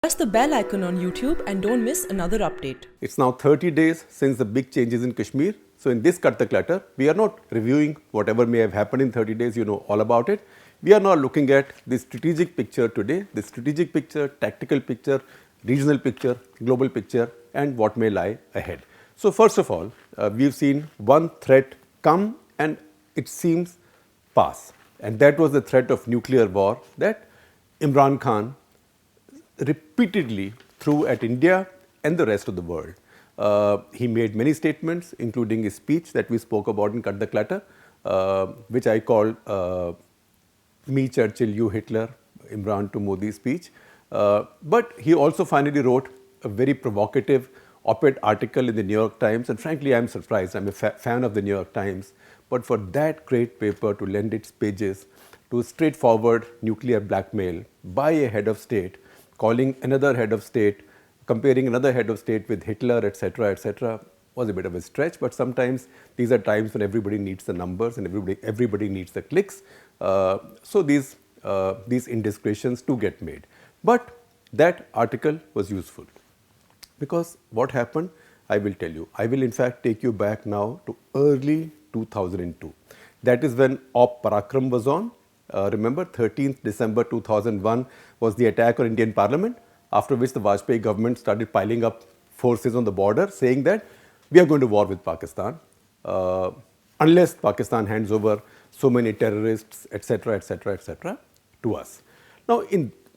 Press the bell icon on YouTube and don't miss another update. It's now 30 days since the big changes in Kashmir. So in this Cut the Clutter, we are not reviewing whatever may have happened in 30 days, you know all about it. We are now looking at the strategic picture today, the strategic picture, tactical picture, regional picture, global picture, and what may lie ahead. So first of all, we've seen one threat come and it seems pass. And that was the threat of nuclear war that Imran Khan repeatedly threw at India and the rest of the world. He made many statements, including his speech that we spoke about in Cut the Clutter, which I called Me Churchill, You Hitler, Imran to Modi speech. But he also finally wrote a very provocative op-ed article in the New York Times, and frankly I'm surprised. I'm a fan of the New York Times, but for that great paper to lend its pages to straightforward nuclear blackmail by a head of state, calling another head of state, comparing another head of state with Hitler, etc., was a bit of a stretch. But sometimes these are times when everybody needs the numbers and everybody needs the clicks. So these indiscretions do get made. But that article was useful because what happened, I will tell you. I will in fact take you back now to early 2002. That is when Op Parakaram was on. Remember, 13th December 2001 was the attack on Indian Parliament, after which the Vajpayee government started piling up forces on the border, saying that we are going to war with Pakistan unless Pakistan hands over so many terrorists, etc., to us. Now,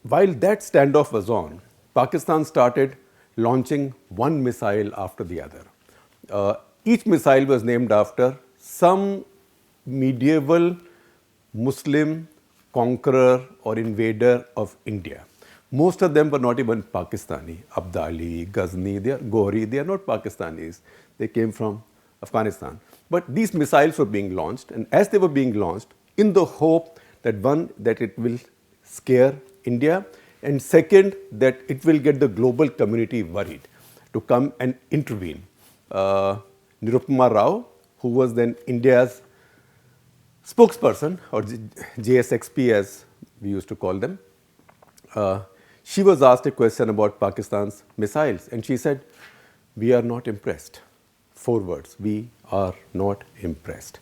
while that standoff was on, Pakistan started launching one missile after the other. Each missile was named after some medieval Muslim conqueror or invader of India. Most of them were not even Pakistani. Abdali, Ghazni, they are Ghori, they are not Pakistanis. They came from Afghanistan. But these missiles were being launched, and as they were being launched, in the hope that one, that it will scare India, and second, that it will get the global community worried to come and intervene. Nirupama Rao, who was then India's spokesperson, or JSXP as we used to call them, she was asked a question about Pakistan's missiles, and she said, "We are not impressed." 4 words, "We are not impressed."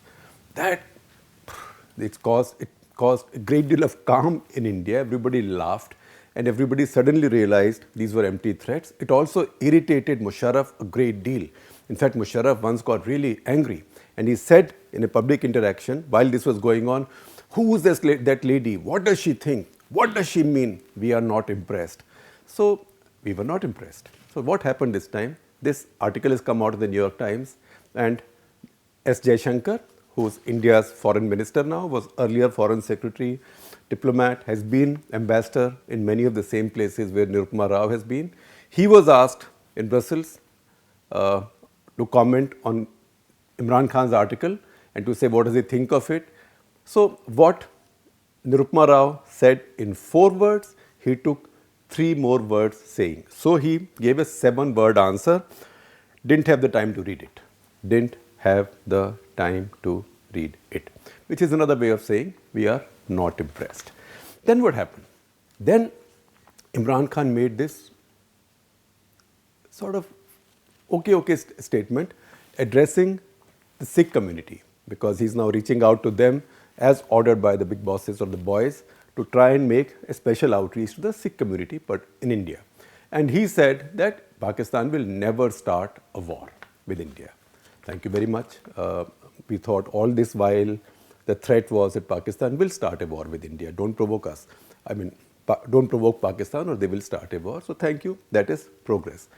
That it caused a great deal of calm in India. Everybody laughed, and everybody suddenly realized these were empty threats. It also irritated Musharraf a great deal. In fact, Musharraf once got really angry, and he said in a public interaction while this was going on, "Who is that lady? What does she think? What does she mean? We are not impressed." So we were not impressed. So what happened this time? This article has come out of the New York Times, and S. Jaishankar, who's India's foreign minister now, was earlier foreign secretary, diplomat, has been ambassador in many of the same places where Nirupama Rao has been. He was asked in Brussels to comment on Imran Khan's article and to say what does he think of it. So what Nirupama Rao said in 4 words, he took 3 more words saying. So he gave a 7-word answer, didn't have the time to read it. Didn't have the time to read it, which is another way of saying we are not impressed. Then what happened? Then Imran Khan made this sort of okay statement addressing the Sikh community, because he's now reaching out to them as ordered by the big bosses or the boys to try and make a special outreach to the Sikh community, but in India. And he said that Pakistan will never start a war with India. Thank you very much. We thought all this while the threat was that Pakistan will start a war with India. Don't provoke us. I mean, don't provoke Pakistan or they will start a war. So thank you. That is progress.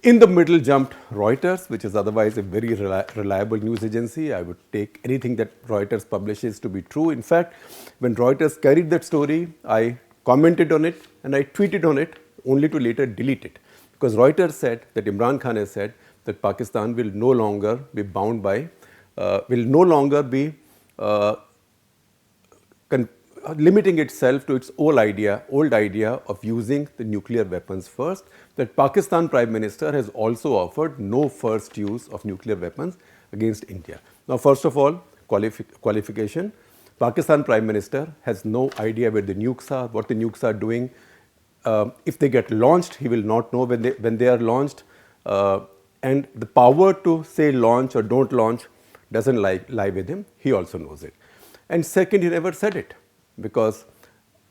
In the middle jumped Reuters, which is otherwise a very reliable news agency. I would take anything that Reuters publishes to be true. In fact, when Reuters carried that story, I commented on it and I tweeted on it only to later delete it. Because Reuters said that Imran Khan has said that Pakistan will no longer be bound by, will no longer be limiting itself to its old idea of using the nuclear weapons first, that Pakistan Prime Minister has also offered no first use of nuclear weapons against India. Now, first of all, qualification, Pakistan Prime Minister has no idea where the nukes are, what the nukes are doing. If they get launched, he will not know when they are launched. And the power to say launch or don't launch doesn't lie with him. He also knows it. And second, he never said it, because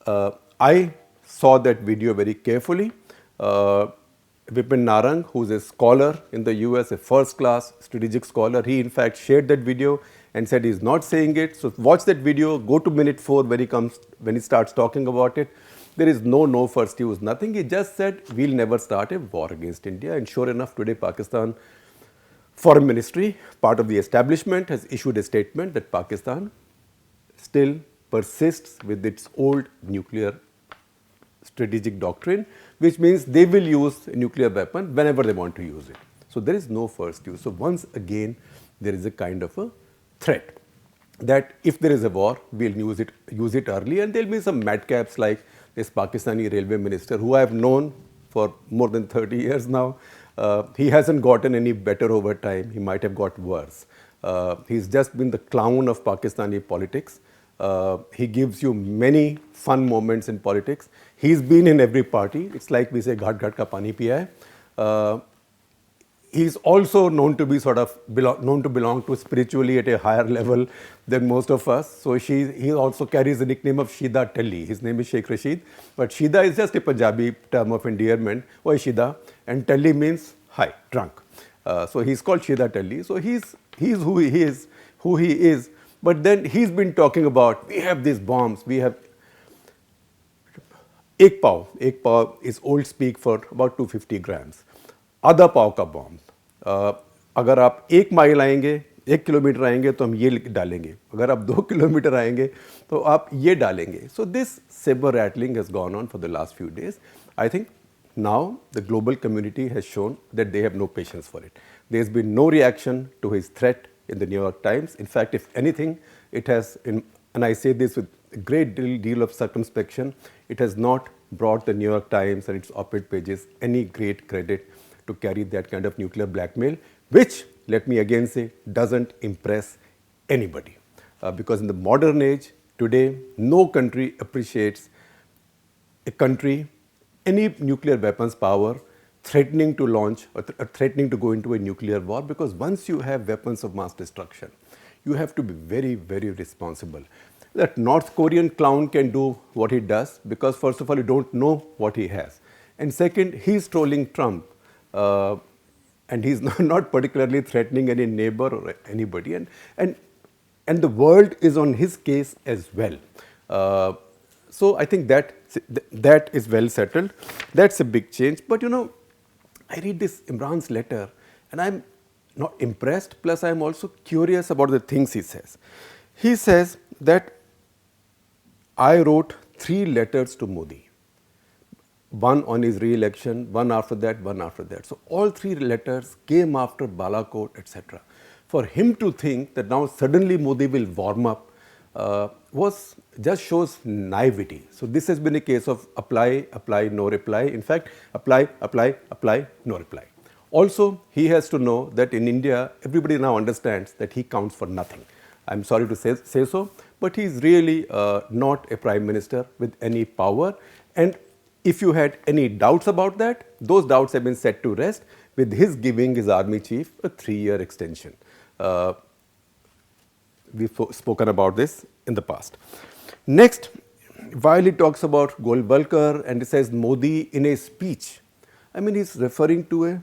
I saw that video very carefully. Vipin Narang, who is a scholar in the US, a first-class strategic scholar, he in fact shared that video and said he's not saying it. So watch that video, go to minute 4 when he starts talking about it. There is no first use, nothing. He just said we'll never start a war against India. And sure enough, today Pakistan Foreign Ministry, part of the establishment, has issued a statement that Pakistan still persists with its old nuclear strategic doctrine, which means they will use a nuclear weapon whenever they want to use it. So there is no first use. So once again, there is a kind of a threat that if there is a war, we'll use it early, and there'll be some madcaps like this Pakistani railway minister, who I have known for more than 30 years now. He hasn't gotten any better over time. He might have got worse. He's just been the clown of Pakistani politics. He gives you many fun moments in politics. He's been in every party. It's like we say, ghat ghat ka pani piya hai. He's also known to be belong to spiritually at a higher level than most of us. So he also carries the nickname of Shida Telly. His name is Sheikh Rashid, but Shida is just a Punjabi term of endearment. Why Shida? And Telly means high, drunk. So he's called Shida Telly. So he's who he is. But then he's been talking about, we have these bombs, we have एक पाव is old speak for about 250 grams. आधा पाव का bomb, अगर आप 1 mile आएंगे, 1 kilometre आएंगे तो हम ये डालेंगे, अगर आप 2 किलोमीटर आएंगे तो आप ये डालेंगे. So this saber rattling has gone on for the last few days. I think now the global community has shown that they have no patience for it. There has been no reaction to his threat in the New York Times. In fact, if anything, it has, and I say this with a great deal of circumspection, it has not brought the New York Times and its op-ed pages any great credit to carry that kind of nuclear blackmail, which, let me again say, doesn't impress anybody. Because in the modern age, today, no country appreciates a country, any nuclear weapons power, threatening to launch or threatening to go into a nuclear war, because once you have weapons of mass destruction, you have to be very, very responsible. That North Korean clown can do what he does because, first of all, you don't know what he has. And second, he's trolling Trump. And he's not particularly threatening any neighbor or anybody. And the world is on his case as well. So I think that is well settled. That's a big change. But you know, I read this Imran's letter and I'm not impressed, plus I'm also curious about the things he says. He says that I wrote 3 letters to Modi. One on his re-election, one after that, one after that. So all 3 letters came after Balakot, etc. For him to think that now suddenly Modi will warm up just shows naivety. So this has been a case of apply, no reply. In fact, apply, no reply. Also, he has to know that in India, everybody now understands that he counts for nothing. I'm sorry to say so, but he's really not a prime minister with any power. And if you had any doubts about that, those doubts have been set to rest with his giving his army chief a 3-year extension. We've spoken about this in the past. Next, while he talks about Golwalkar and he says Modi in a speech, I mean, he's referring to a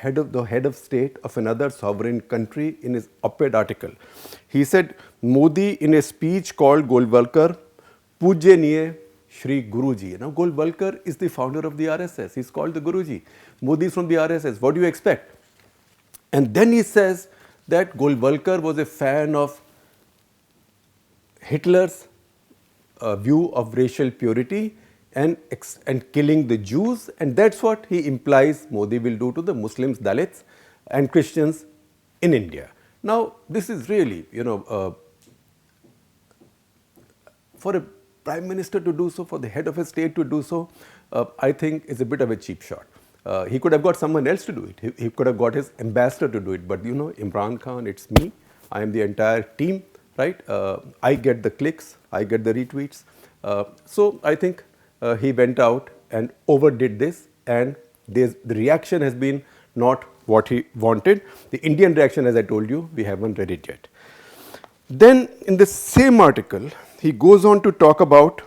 the head of state of another sovereign country in his op-ed article. He said, Modi in a speech called Golwalkar, Pujaniye Shri Guruji. Now, Golwalkar is the founder of the RSS. He's called the Guruji. Modi is from the RSS. What do you expect? And then he says that Golwalkar was a fan of Hitler's view of racial purity and killing the Jews, and that's what he implies Modi will do to the Muslims, Dalits and Christians in India. Now, this is really, for a prime minister to do so, for the head of a state to do so, I think is a bit of a cheap shot. He could have got someone else to do it. He could have got his ambassador to do it. But Imran Khan, it's me. I am the entire team, right? I get the clicks. I get the retweets. So I think he went out and overdid this, and the reaction has been not what he wanted. The Indian reaction, as I told you, we haven't read it yet. Then in the same article, he goes on to talk about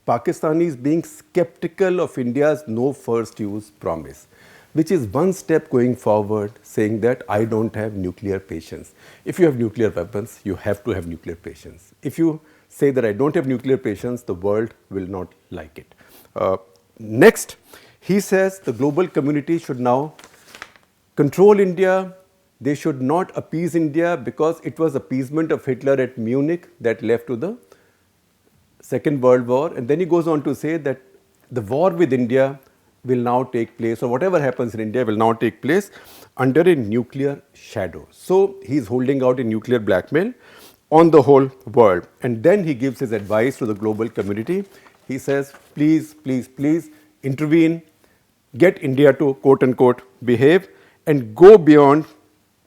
Pakistanis being skeptical of India's no first use promise, which is one step going forward, saying that I don't have nuclear patience. If you have nuclear weapons, you have to have nuclear patience. If you say that I don't have nuclear patience, the world will not like it. Next, he says the global community should now control India. They should not appease India because it was appeasement of Hitler at Munich that led to the Second World War. And then he goes on to say that the war with India will now take place, or whatever happens in India will now take place under a nuclear shadow. So he's holding out a nuclear blackmail on the whole world. And then he gives his advice to the global community. He says, please, please, please intervene, get India to quote unquote behave, and go beyond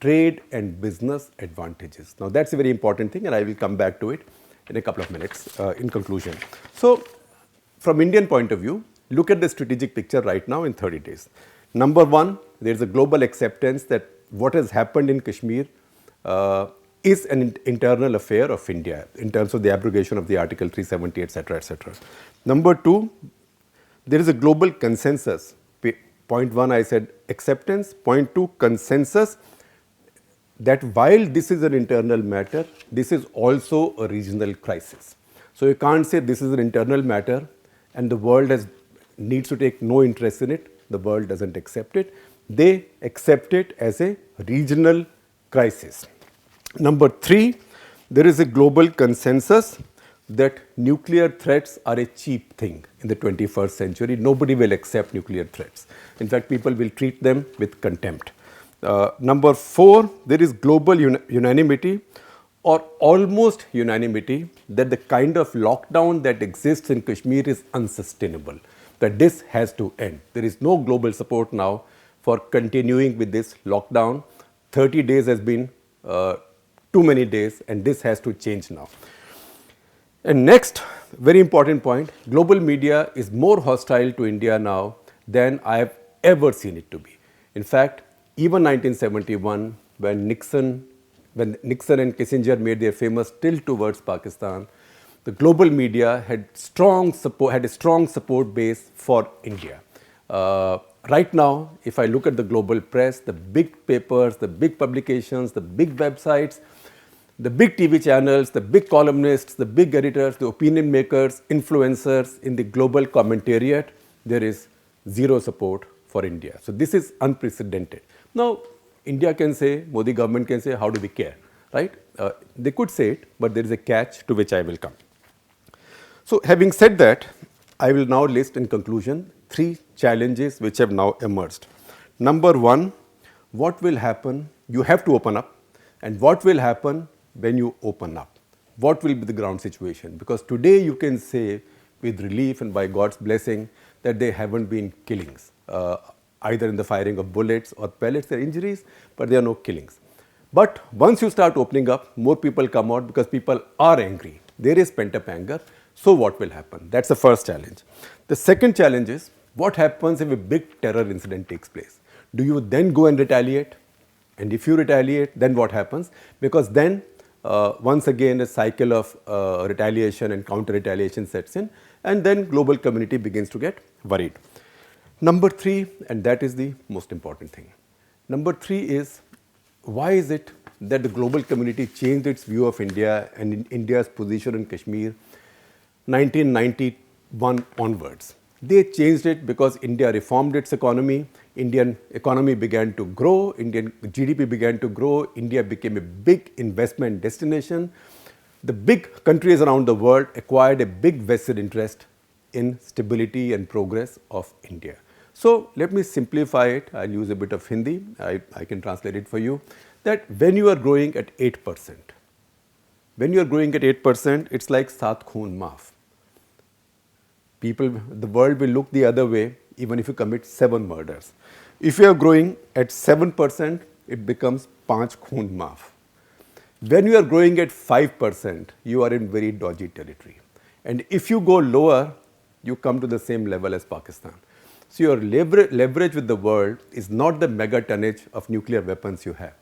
trade and business advantages. Now that's a very important thing, and I will come back to it in a couple of minutes in conclusion. So from Indian point of view, look at the strategic picture right now in 30 days. Number one, there is a global acceptance that what has happened in Kashmir is an internal affair of India in terms of the abrogation of the Article 370, etc., etc. Number two, there is a global consensus. Point one, I said acceptance. Point two, consensus that while this is an internal matter, this is also a regional crisis. So you can't say this is an internal matter and the world needs to take no interest in it. The world doesn't accept it. They accept it as a regional crisis. Number three, there is a global consensus that nuclear threats are a cheap thing in the 21st century. Nobody will accept nuclear threats. In fact, people will treat them with contempt. Number four, there is global unanimity or almost unanimity that the kind of lockdown that exists in Kashmir is unsustainable, that this has to end. There is no global support now for continuing with this lockdown. 30 days has been too many days, and this has to change now. And next, very important point, global media is more hostile to India now than I have ever seen it to be. In fact, even 1971, when Nixon and Kissinger made their famous tilt towards Pakistan, the global media had a strong support base for India. Right now, if I look at the global press, the big papers, the big publications, the big websites, the big TV channels, the big columnists, the big editors, the opinion makers, influencers in the global commentariat, there is zero support for India. So this is unprecedented. Now, India can say, Modi government can say, how do we care, right? They could say it, but there is a catch to which I will come. So having said that, I will now list in conclusion 3 challenges which have now emerged. Number one, what will happen? You have to open up. And what will happen when you open up? What will be the ground situation? Because today you can say with relief and by God's blessing that there haven't been killings, either in the firing of bullets or pellets. There are injuries, but there are no killings. But once you start opening up, more people come out because people are angry. There is pent-up anger. So what will happen? That's the first challenge. The second challenge is, what happens if a big terror incident takes place? Do you then go and retaliate? And if you retaliate, then what happens? Because then, once again, a cycle of retaliation and counter-retaliation sets in, and then global community begins to get worried. Number 3, and that is the most important thing. Number 3 is, why is it that the global community changed its view of India and in India's position in Kashmir 1991 onwards? They changed it because India reformed its economy, Indian economy began to grow, Indian GDP began to grow, India became a big investment destination. The big countries around the world acquired a big vested interest in stability and progress of India. So let me simplify it. I'll use a bit of Hindi. I can translate it for you. That when you are growing at 8%, it's like Saat Khoon Maaf. The world will look the other way even if you commit 7 murders. If you are growing at 7%, it becomes Panch Khoon Maaf. When you are growing at 5%, you are in very dodgy territory. And if you go lower, you come to the same level as Pakistan. So your leverage with the world is not the mega tonnage of nuclear weapons you have.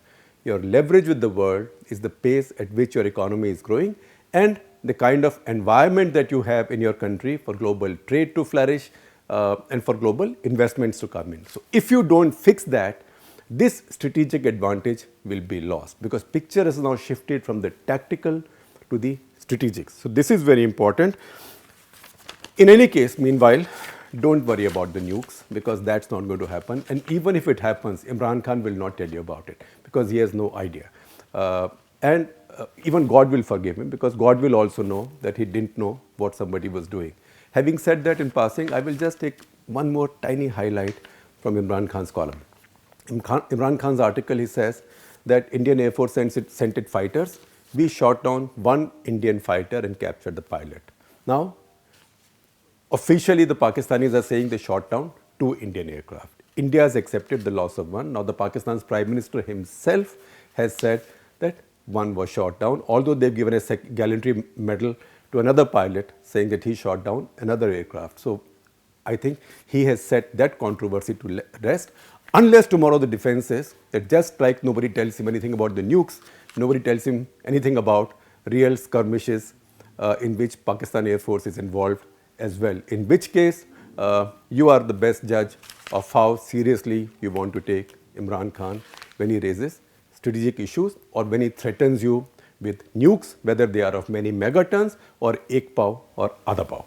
Your leverage with the world is the pace at which your economy is growing and the kind of environment that you have in your country for global trade to flourish and for global investments to come in. So if you don't fix that, this strategic advantage will be lost because picture has now shifted from the tactical to the strategic. So this is very important. In any case, meanwhile, don't worry about the nukes because that's not going to happen. And even if it happens, Imran Khan will not tell you about it because he has no idea. And even God will forgive him because God will also know that he didn't know what somebody was doing. Having said that in passing, I will just take one more tiny highlight from Imran Khan's column. In Imran Khan's article, he says that Indian Air Force sent its fighters. We shot down one Indian fighter and captured the pilot. Now, officially, the Pakistanis are saying they shot down 2 Indian aircraft. India has accepted the loss of 1. Now, the Pakistan's Prime Minister himself has said that 1 was shot down, although they've given a gallantry medal to another pilot saying that he shot down another aircraft. So, I think he has set that controversy to rest. Unless tomorrow the defense says that just like nobody tells him anything about the nukes, nobody tells him anything about real skirmishes in which Pakistan Air Force is involved as well. In which case, you are the best judge of how seriously you want to take Imran Khan when he raises strategic issues or when he threatens you with nukes, whether they are of many megatons or ek pav or adha pav.